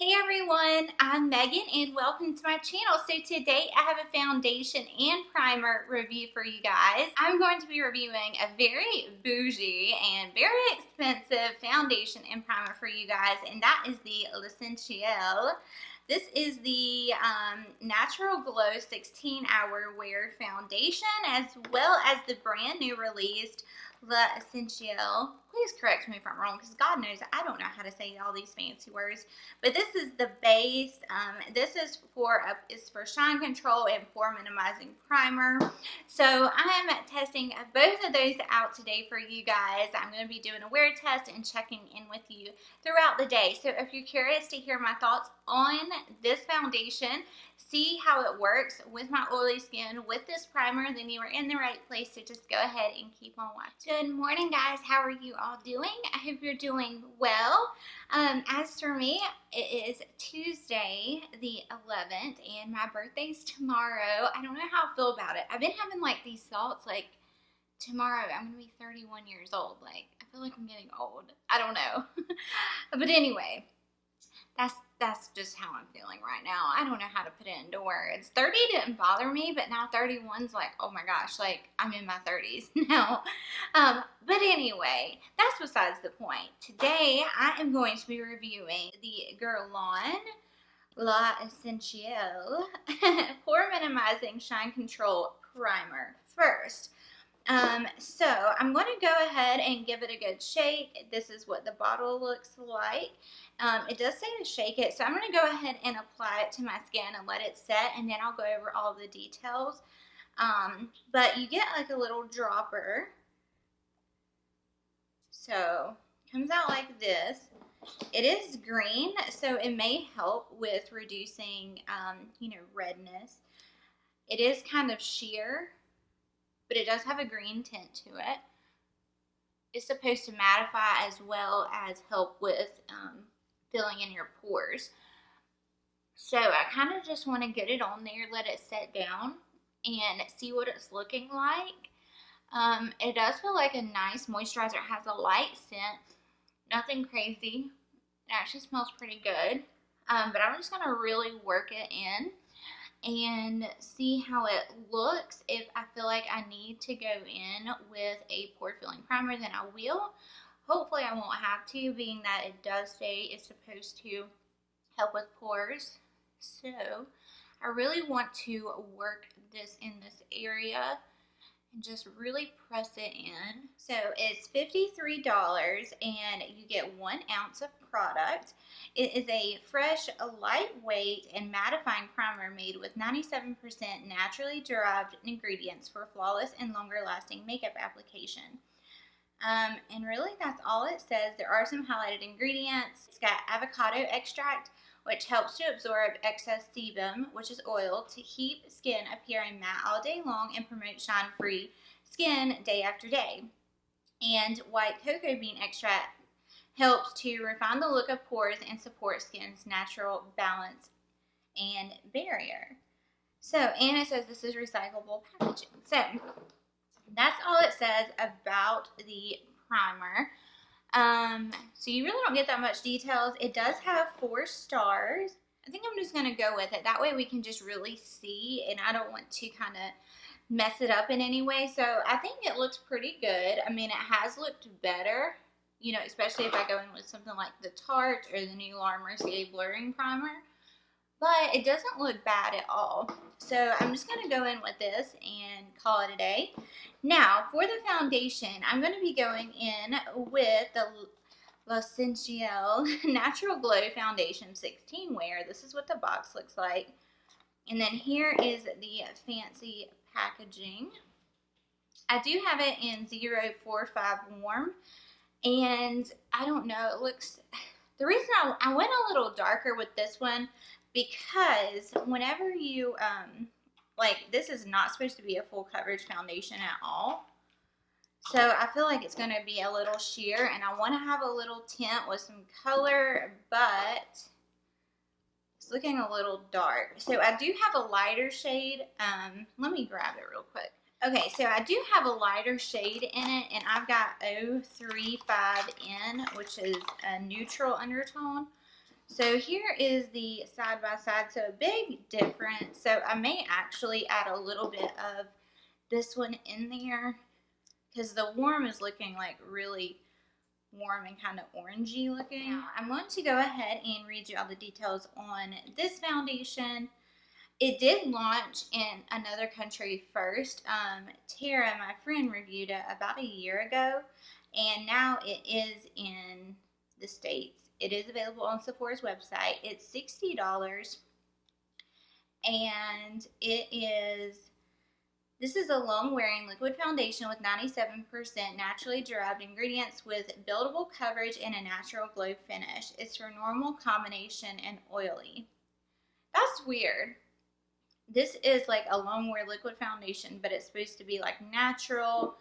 Hey everyone, I'm Megan and welcome to my channel. So today I have a foundation and primer review for you guys. I'm going to be reviewing a very bougie and very expensive foundation and primer for you guys, and that is the L'Essentiel. This is the Natural Glow 16-Hour Wear Foundation, as well as the brand new released L'Essentiel. Please correct me if I'm wrong, because God knows I don't know how to say all these fancy words. But this is the base. This is for shine control and pore minimizing primer. So I'm testing both of those out today for you guys. I'm going to be doing a wear test and checking in with you throughout the day. So if you're curious to hear my thoughts on this foundation, see how it works with my oily skin with this primer, then you are in the right place. So just go ahead and keep on watching. Good morning, guys. How are you all doing? I hope you're doing well. As for me, it is Tuesday the 11th and my birthday's tomorrow. I don't know how I feel about it. I've been having like these thoughts like tomorrow I'm gonna be 31 years old. Like I feel like I'm getting old. I don't know. But anyway, that's just how I'm feeling right now. I don't know how to put it into words. 30 didn't bother me, but now 31's like, oh my gosh, like I'm in my 30s now. But anyway, that's besides the point. Today, I am going to be reviewing the Guerlain L'Essentiel Pore Minimizing Shine Control Primer first. So I'm going to go ahead and give it a good shake. This is what the bottle looks like. It does say to shake it, so I'm going to go ahead and apply it to my skin and let it set, and then I'll go over all the details. But you get like a little dropper. So it comes out like this. It is green, so it may help with reducing, redness. It is kind of sheer, but it does have a green tint to it. It's supposed to mattify as well as help with filling in your pores. So I kind of just want to get it on there, let it set down, and see what it's looking like. It does feel like a nice moisturizer. It has a light scent, nothing crazy. It actually smells pretty good. But I'm just going to really work it in and see how it looks. If I feel like I need to go in with a pore filling primer, then I will. Hopefully I won't have to, being that it does say it's supposed to help with pores. So I really want to work this in this area and just really press it in. So it's $53 and you get 1 ounce of product. It is a fresh, lightweight, and mattifying primer made with 97% naturally derived ingredients for flawless and longer lasting makeup application. And really that's all it says. There are some highlighted ingredients. It's got avocado extract, which helps to absorb excess sebum, which is oil, to keep skin appearing matte all day long and promote shine-free skin day after day. And white cocoa bean extract helps to refine the look of pores and support skin's natural balance and barrier. So, and it says this is recyclable packaging. So, that's all it says about the primer. So you really don't get that much details. It does have 4 stars. I think I'm just going to go with it. That way we can just really see, and I don't want to kind of mess it up in any way. So I think it looks pretty good. I mean, it has looked better, especially if I go in with something like the Tarte or the new La Mercier blurring primer. But it doesn't look bad at all. So I'm just going to go in with this and call it a day. Now, for the foundation, I'm going to be going in with the L'Essentiel Natural Glow Foundation 16 Wear. This is what the box looks like. And then here is the fancy packaging. I do have it in 045 warm. And I don't know, it looks... The reason I went a little darker with this one, because whenever you, this is not supposed to be a full coverage foundation at all. So I feel like it's going to be a little sheer, and I want to have a little tint with some color, but it's looking a little dark. So I do have a lighter shade. Let me grab it real quick. Okay, so I do have a lighter shade in it, and I've got 035N, which is a neutral undertone. So here is the side by side, so a big difference. So I may actually add a little bit of this one in there because the warm is looking like really warm and kind of orangey looking. Now, I'm going to go ahead and read you all the details on this foundation. It did launch in another country first. Tara, my friend, reviewed it about a year ago, and now it is in the States. It is available on Sephora's website. It's $60, and this is a long-wearing liquid foundation with 97% naturally derived ingredients with buildable coverage and a natural glow finish. It's for normal, combination, and oily. That's weird. This is like a long-wear liquid foundation, but it's supposed to be like natural,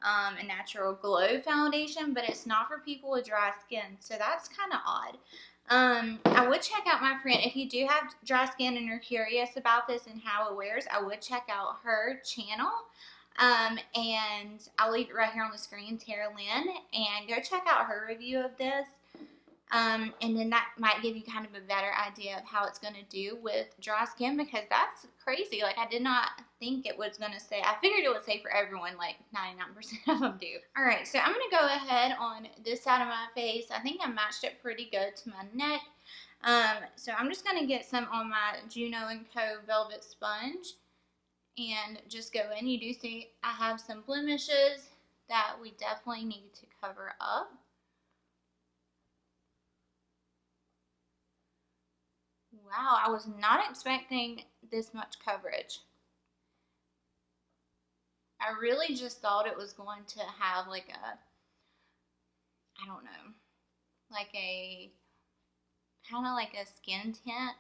a natural glow foundation, but it's not for people with dry skin, so that's kind of odd. I would check out my friend, if you do have dry skin and are curious about this and how it wears, I would check out her channel, and I'll leave it right here on the screen, Tara Lynn, and go check out her review of this. And then that might give you kind of a better idea of how it's going to do with dry skin, because that's crazy. Like, I did not think it was going to say, I figured it would say for everyone, like 99% of them do. Alright, so I'm going to go ahead on this side of my face. I think I matched it pretty good to my neck. So I'm just going to get some on my Juno & Co. Velvet Sponge and just go in. You do see I have some blemishes that we definitely need to cover up. Wow, I was not expecting this much coverage. I really just thought it was going to have like a, I don't know, like a, kind of like a skin tint.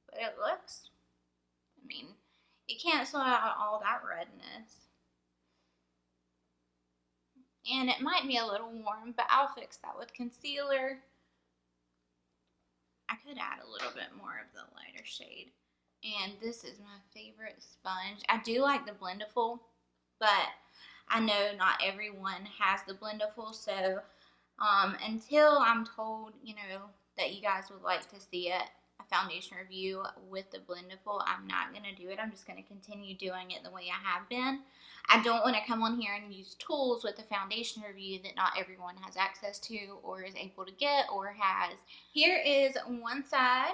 But it looks, I mean, it cancels out all that redness. And it might be a little warm, but I'll fix that with concealer. I could add a little bit more of the lighter shade. And this is my favorite sponge. I do like the Blendiful, but I know not everyone has the Blendiful. So until I'm told, you know, that you guys would like to see it, a foundation review with the Blendiful, I'm not going to do it. I'm just going to continue doing it the way I have been. I don't want to come on here and use tools with the foundation review that not everyone has access to or is able to get or has. Here is one side,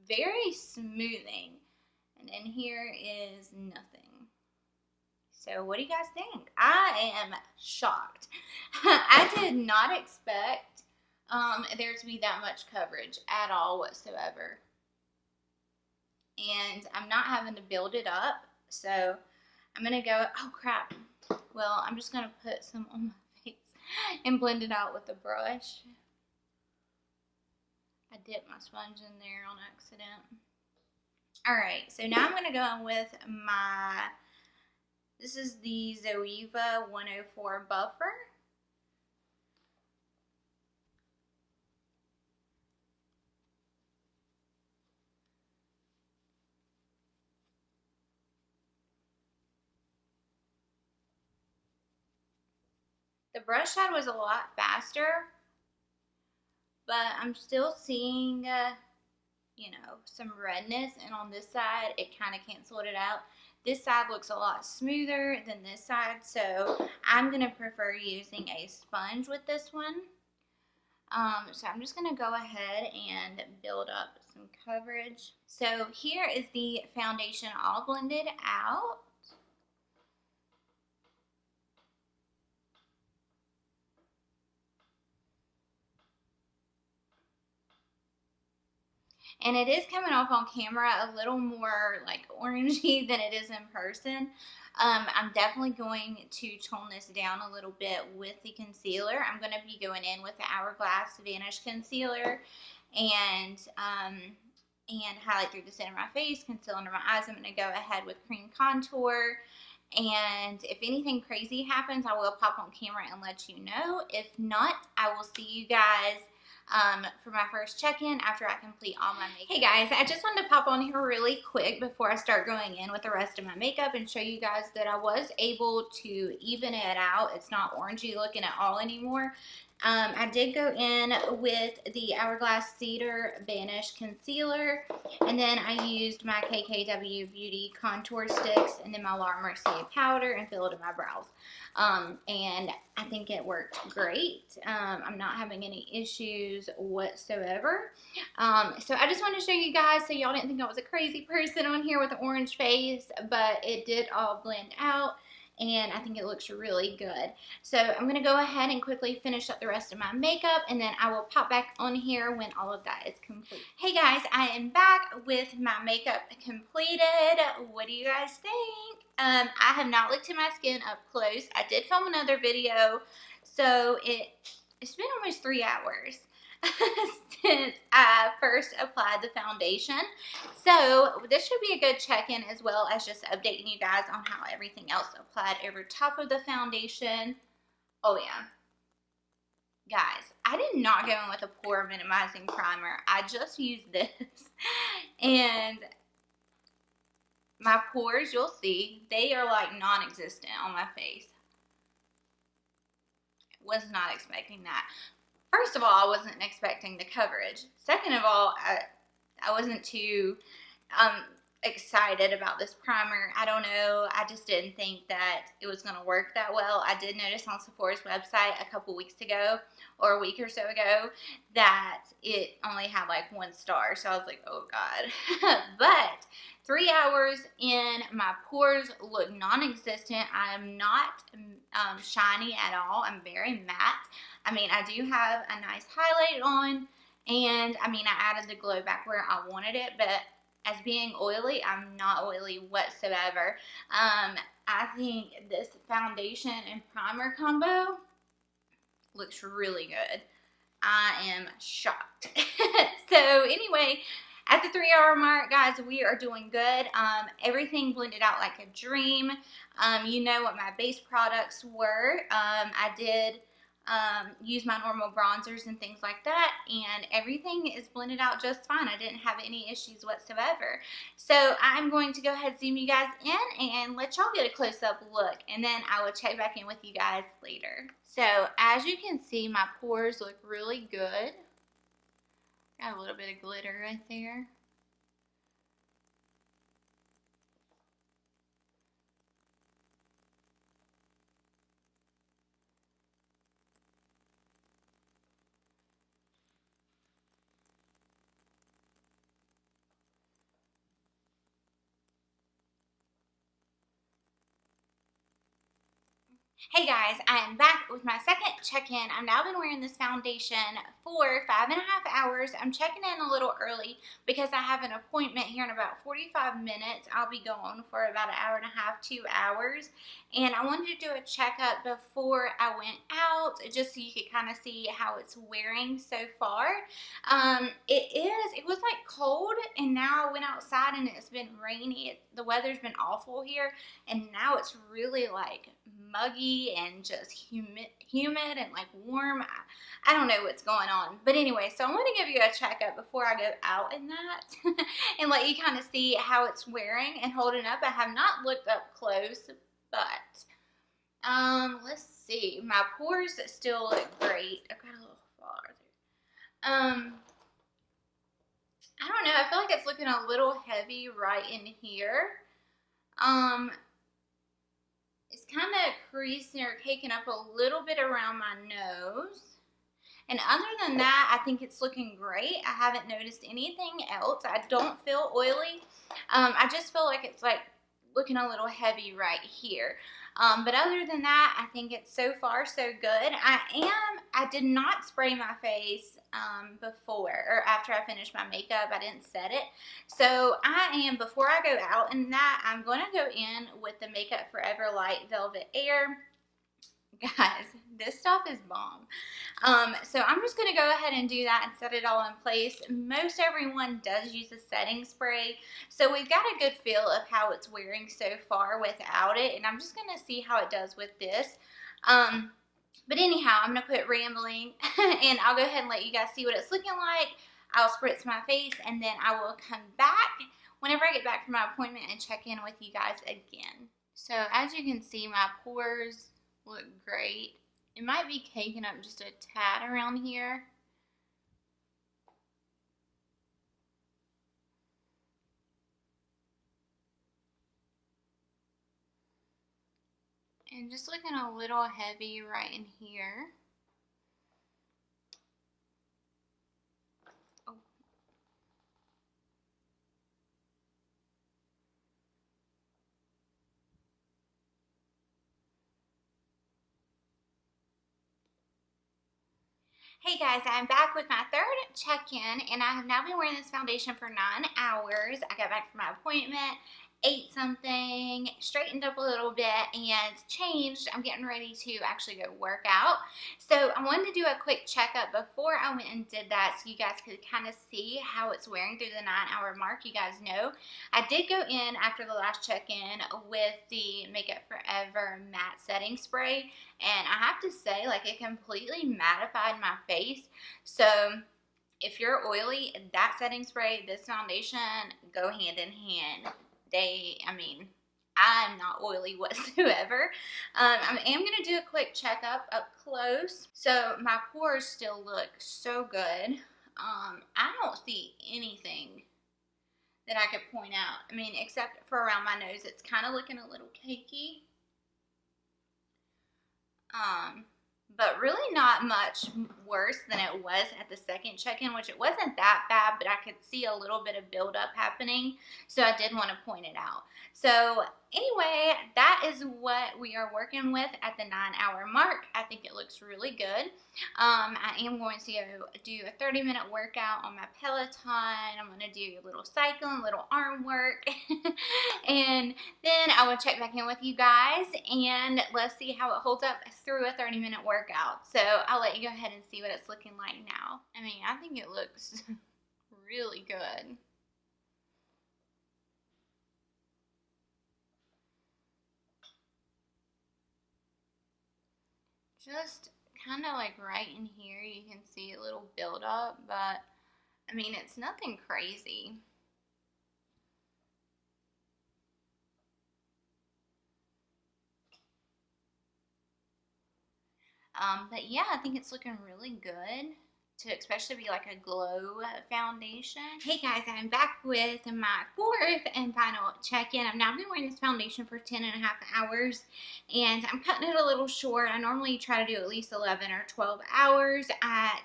very smoothing, and then here is nothing. So what do you guys think? I am shocked. I did not expect there to be that much coverage at all whatsoever. And I'm not having to build it up, so I'm going to go, oh crap, well, I'm just going to put some on my face and blend it out with a brush. I dipped my sponge in there on accident. Alright, so now I'm going to go in with my, this is the Zoeva 104 Buffer. The brush side was a lot faster, but I'm still seeing, you know, some redness, and on this side, it kind of canceled it out. This side looks a lot smoother than this side, so I'm going to prefer using a sponge with this one. So I'm just going to go ahead and build up some coverage. So here is the foundation all blended out. And it is coming off on camera a little more like orangey than it is in person. I'm definitely going to tone this down a little bit with the concealer. I'm going to be going in with the Hourglass Vanish Concealer and highlight through the center of my face, conceal under my eyes. I'm going to go ahead with cream contour. And if anything crazy happens, I will pop on camera and let you know. If not, I will see you guys for my first check-in after I complete all my makeup. Hey guys, I just wanted to pop on here really quick before I start going in with the rest of my makeup and show you guys that I was able to even it out. It's not orangey looking at all anymore. I did go in with the Hourglass Cedar Vanish Concealer, and then I used my KKW Beauty Contour Sticks, and then my Laura Mercier powder, and filled in my brows. And I think it worked great. I'm not having any issues whatsoever. So I just wanted to show you guys so y'all didn't think I was a crazy person on here with an orange face, but it did all blend out. And I think it looks really good. So I'm going to go ahead and quickly finish up the rest of my makeup, and then I will pop back on here when all of that is complete. Hey guys, I am back with my makeup completed. What do you guys think? I have not looked at my skin up close. I did film another video, so it's been almost 3 hours since I first applied the foundation. So this should be a good check-in, as well as just updating you guys on how everything else applied over top of the foundation. Oh yeah. Guys, I did not go in with a pore minimizing primer. I just used this. And my pores, you'll see, they are like non-existent on my face. Was not expecting that. First of all, I wasn't expecting the coverage. Second of all, I wasn't too excited about this primer. I don't know. I just didn't think that it was going to work that well. I did notice on Sephora's website a couple weeks ago, or a week or so ago, that it only had like 1 star. So I was like, oh God. But 3 hours in, my pores look non-existent. I am not shiny at all. I'm very matte. I mean, I do have a nice highlight on, and I mean, I added the glow back where I wanted it, but as being oily, I'm not oily whatsoever. I think this foundation and primer combo looks really good. I am shocked. So anyway, at the 3 hour mark, guys, we are doing good. Everything blended out like a dream. You know what my base products were. I did use my normal bronzers and things like that, and everything is blended out just fine. I didn't have any issues whatsoever. So I'm going to go ahead and zoom you guys in and let y'all get a close-up look, and then I will check back in with you guys later. So as you can see, my pores look really good. Got a little bit of glitter right there. Hey guys, I am back with my second check-in. I've now been wearing this foundation for 5.5 hours. I'm checking in a little early because I have an appointment here in about 45 minutes. I'll be gone for about 1.5 hours, 2 hours. And I wanted to do a checkup before I went out, just so you could kind of see how it's wearing so far. It was like cold, and now I went outside and it's been rainy. The weather's been awful here, and now it's really like muggy and just humid and like warm. I don't know what's going on, but anyway, so I'm going to give you a checkup before I go out in that and let you kind of see how it's wearing and holding up. I have not looked up close, but let's see. My pores still look great. I've got a little farther. I don't know. I feel like it's looking a little heavy right in here. It's kind of creasing or caking up a little bit around my nose. And other than that, I think it's looking great. I haven't noticed anything else. I don't feel oily. I just feel like it's like looking a little heavy right here. But other than that, I think it's so far so good. I did not spray my face before or after I finished my makeup. I didn't set it. So before I go out in that, I'm going to go in with the Makeup Forever Light Velvet Air. Guys, this stuff is bomb. So I'm just going to go ahead and do that and set it all in place. Most everyone does use a setting spray, so we've got a good feel of how it's wearing so far without it, and I'm just going to see how it does with this. But anyhow, I'm going to quit rambling, and I'll go ahead and let you guys see what it's looking like. I'll spritz my face, and then I will come back whenever I get back from my appointment and check in with you guys again. So as you can see, my pores look great. It might be caking up just a tad around here. And just looking a little heavy right in here. Oh. Hey guys, I'm back with my third check-in, and I have now been wearing this foundation for 9 hours. I got back from my appointment, ate something, straightened up a little bit, and changed. I'm getting ready to actually go work out. So I wanted to do a quick checkup before I went and did that so you guys could kind of see how it's wearing through the 9-hour mark. You guys know I did go in after the last check-in with the Makeup Forever matte setting spray, and I have to say, like, it completely mattified my face. So if you're oily, that setting spray, this foundation go hand in hand. I'm not oily whatsoever. I am going to do a quick checkup up close. So my pores still look so good. I don't see anything that I could point out. I mean, except for around my nose, it's kind of looking a little cakey. But really not much worse than it was at the second check-in, which it wasn't that bad, but I could see a little bit of buildup happening, so I did want to point it out. So anyway, that is what we are working with at the 9-hour mark. I think it looks really good. I am going to go do a 30-minute workout on my Peloton. I'm going to do a little cycling, little arm work, and then I will check back in with you guys, and let's see how it holds up through a 30-minute workout. So I'll let you go ahead and see what it's looking like now. I mean, I think it looks really good. Just kind of like right in here, you can see a little buildup, but I mean, it's nothing crazy. But yeah, I think it's looking really good to especially be like a glow foundation. Hey guys, I'm back with my fourth and final check-in. I've now been wearing this foundation for 10.5 hours, and I'm cutting it a little short. I normally try to do at least 11 or 12 hours.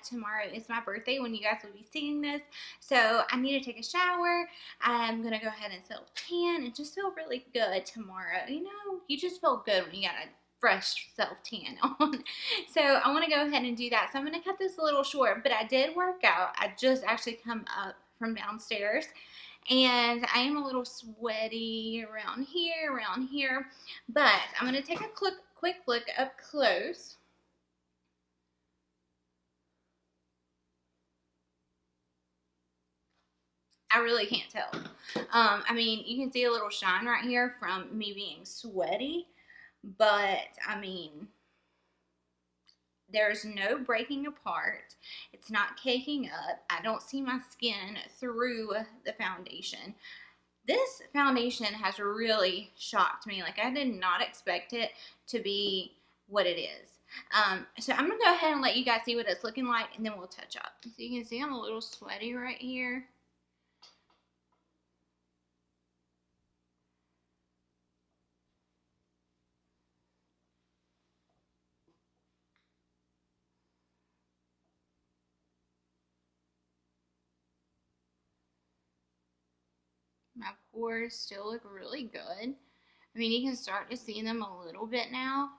Tomorrow is my birthday when you guys will be seeing this, so I need to take a shower. I'm gonna go ahead and self-tan and just feel really good tomorrow. You know, you just feel good when you got a fresh self-tan on. So I want to go ahead and do that. So I'm going to cut this a little short, but I did work out. I just actually come up from downstairs, and I am a little sweaty around here, but I'm going to take a quick look up close. I really can't tell. I mean, you can see a little shine right here from me being sweaty, but I mean, there's no breaking apart. It's not caking up. I don't see my skin through the foundation. This foundation has really shocked me. Like, I did not expect it to be what it is. So I'm going to go ahead and let you guys see what it's looking like, and then we'll touch up. So you can see I'm a little sweaty right here. My pores still look really good. I mean, you can start to see them a little bit now.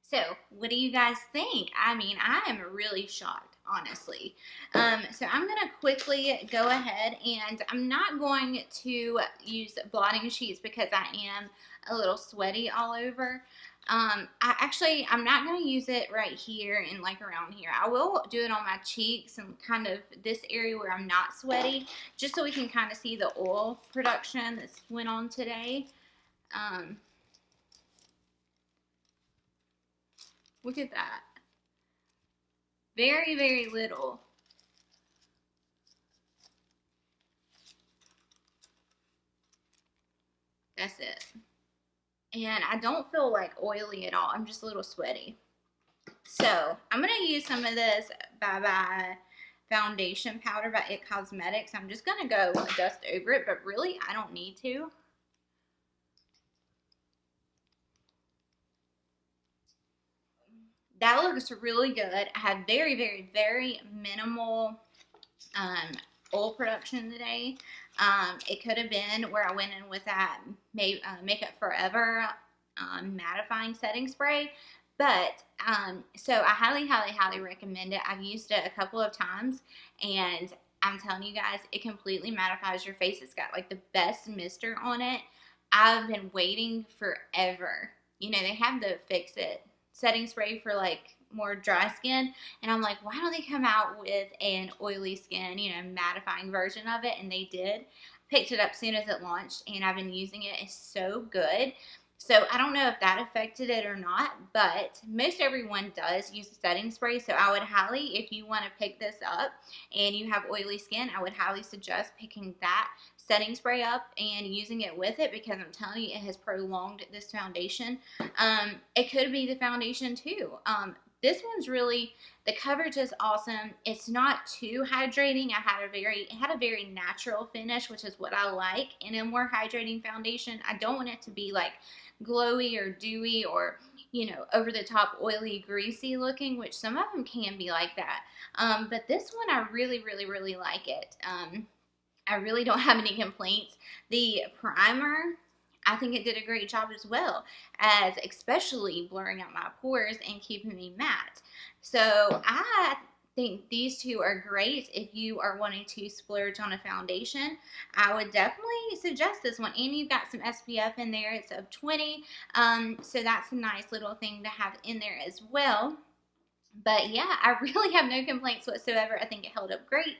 So, what do you guys think? I mean, I am really shocked, honestly. So I'm going to quickly go ahead, and I'm not going to use blotting sheets because I am a little sweaty all over. I'm not going to use it right here and like around here. I will do it on my cheeks and kind of this area where I'm not sweaty, just so we can kind of see the oil production that's went on today. Look at that. Very, very little. That's it. and I don't feel like oily at all. I'm just a little sweaty. So I'm going to use some of this Bye Bye foundation powder by It Cosmetics. I'm just going to go dust over it, but really I don't need to. That looks really good. I had very, very, very minimal oil production today. It could have been where I went in with that Makeup Forever mattifying setting spray. But, so I highly, highly, highly recommend it. I've used it a couple of times, and I'm telling you guys, it completely mattifies your face. It's got like the best mister on it. I've been waiting forever. You know, they have the Fix It setting spray for like more dry skin, and I'm like, why don't they come out with an oily skin, you know, mattifying version of it? And they did. Picked it up as soon as it launched, and I've been using it. It's so good. So I don't know if that affected it or not, but most everyone does use a setting spray. So I would highly, if you want to pick this up and you have oily skin, I would highly suggest picking that setting spray up and using it with it, because I'm telling you, it has prolonged this foundation. It could be the foundation too. This one's really, the coverage is awesome. It's not too hydrating. It had a very natural finish, which is what I like in a more hydrating foundation. I don't want it to be like glowy or dewy or, you know, over the top oily, greasy looking, which some of them can be like that. But this one, I really, really, really like it. I really don't have any complaints. The primer, I think it did a great job as well, as especially blurring out my pores and keeping me matte. So I think these two are great if you are wanting to splurge on a foundation. I would definitely suggest this one, and you've got some SPF in there. It's of 20, so that's a nice little thing to have in there as well. But yeah, I really have no complaints whatsoever. I think it held up great.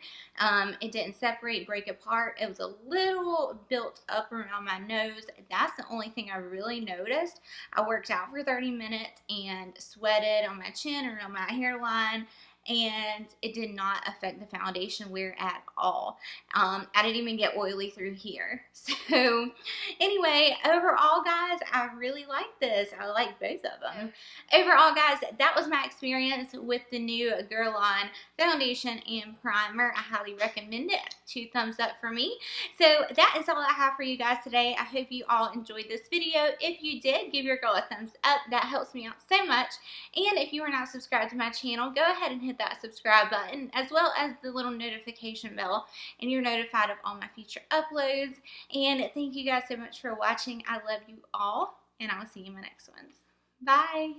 It didn't separate, break apart. It was a little built up around my nose. That's the only thing I really noticed. I worked out for 30 minutes and sweated on my chin or on my hairline, and it did not affect the foundation wear at all. I didn't even get oily through here. So anyway, overall guys, I really like this. I like both of them. Overall guys, that was my experience with the new Guerlain foundation and primer. I highly recommend it. 2 thumbs up for me. So that is all I have for you guys today. I hope you all enjoyed this video. If you did, give your girl a thumbs up. That helps me out so much. And if you are not subscribed to my channel, go ahead and hit that subscribe button, as well as the little notification bell, and you're notified of all my future uploads. And thank you guys so much for watching. I love you all, and I will see you in my next ones. Bye.